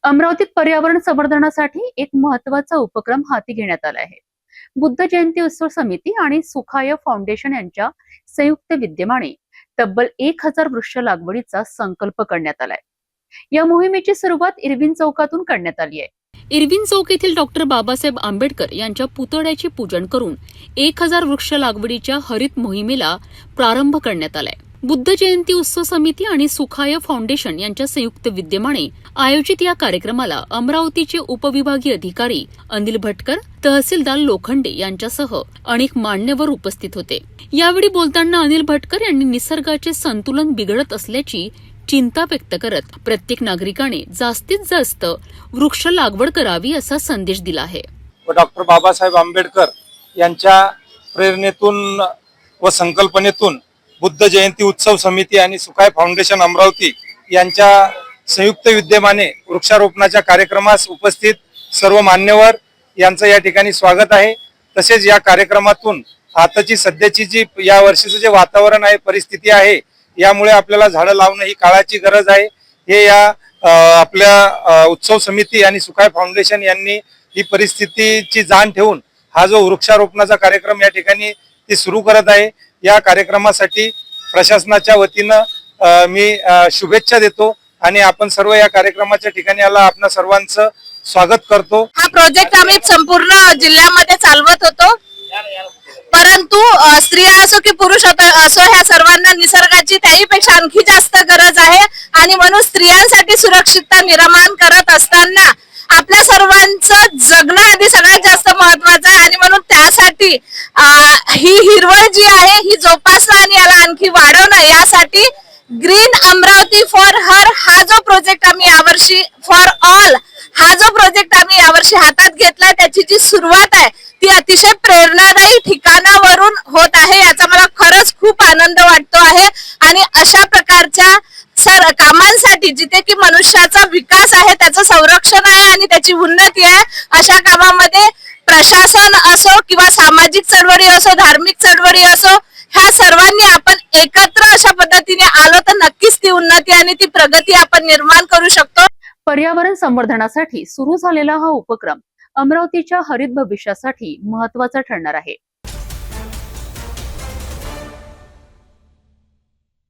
अमरावतीत पर्यावरण संवर्धनासाठी एक महत्त्वाचा उपक्रम हाती घेण्यात आला आहे। बुद्ध जयंती उत्सव समिती आणि सुखाय फाउंडेशन यांच्या संयुक्त विद्यमाने तब्बल 1000 वृक्ष लागवडीचा संकल्प करण्यात आलाय। या मोहिमेची सुरुवात इरविन चौकातून करण्यात आली आहे। इरविन चौक येथील डॉक्टर बाबासाहेब आंबेडकर यांच्या पुतळ्याचे पूजन करून 1000 वृक्ष लागवडीच्या हरित मोहिमेला प्रारंभ करण्यात आलाय। बुद्ध जयंती उत्सव समिती आणि सुखाय फाउंडेशन यांच्या संयुक्त विद्यमाने आयोजित या कार्यक्रमाला अमरावतीचे उपविभागीय अधिकारी अनिल भटकर, तहसीलदार लोखंडे यांच्यासह अनेक मान्यवर उपस्थित होते। यावेळी बोलताना अनिल भटकर यांनी निसर्गाचे संतुलन बिघडत असल्याची चिंता व्यक्त करत प्रत्येक नागरिकाने जास्तीत जास्त वृक्ष लागवड करावी असा संदेश दिला आहे। डॉक्टर बाबासाहेब आंबेडकर यांच्या प्रेरणेतून व संकल्पनेतून बुद्ध जयंती उत्सव समिती आणि सुखाय फाउंडेशन अमरावती यांच्या संयुक्त विद्यमाने वृक्षारोपणाच्या कार्यक्रमास उपस्थित सर्व मान्यवर यांचं या ठिकाणी स्वागत आहे। तसेच या कार्यक्रमातून आताची सध्याची जी या वर्षीचं जे वातावरण आहे, परिस्थिती आहे, यामुळे आपल्याला झाडं लावणं ही काळाची गरज आहे। हे या आपल्या उत्सव समिती आणि सुखाय फाउंडेशन यांनी ही परिस्थितीची जाण ठेवून हा जो वृक्षारोपणाचा कार्यक्रम या ठिकाणी ती सुरू करत आहे। या कार्यक्रमासाठी प्रशासनाच्या वतीनं मी शुभेच्छा देतो आणि आपण सर्व या कार्यक्रमाच्या ठिकाणी आला आपणा सर्वांचं स्वागत करतो। हा प्रोजेक्ट आम्ही संपूर्ण जिल्ह्यामध्ये चालवत होतो, परंतु स्त्रिया असो की पुरुष असो, ह्या सर्वांना निसर्गाची त्याहीपेक्षा आणखी जास्त गरज आहे आणि म्हणून स्त्रियांसाठी सुरक्षितता निर्माण करत असताना आपल्या सर्वांचं जगणं आधी सगळ्यात जास्त महत्वाचं आहे आणि म्हणून त्यासाठी ही हिरवळ जी आहे ही जोपासणं आणि याला आणखी वाढवणं, यासाठी ग्रीन अमरावती फॉर हर हा जो प्रोजेक्ट आम्ही यावर्षी फॉर ऑल हा जो प्रोजेक्ट आम्ही यावर्षी हातात घेतलाय, त्याची जी सुरुवात आहे ती अतिशय प्रेरणादायी ठिकाणावरून होत आहे। याचा मला खरंच खूप आनंद वाटतो आहे आणि अशा प्रकारच्या कामांसाठी जिथे की मनुष्याचा विकास आहे, त्याचं संरक्षण आहे आणि त्याची उन्नती आहे, अशा कामामध्ये प्रशासन असो किंवा सामाजिक चळवळी असो, धार्मिक चळवळी असो, ह्या सर्वांनी आपण एकत्र अशा पद्धतीने आलो तर नक्कीच ती उन्नती आणि ती प्रगती आपण निर्माण करू शकतो। पर्यावरण संवर्धनासाठी सुरू झालेला हा उपक्रम अमरावतीच्या हरित भविष्यासाठी महत्त्वाचा ठरणार आहे।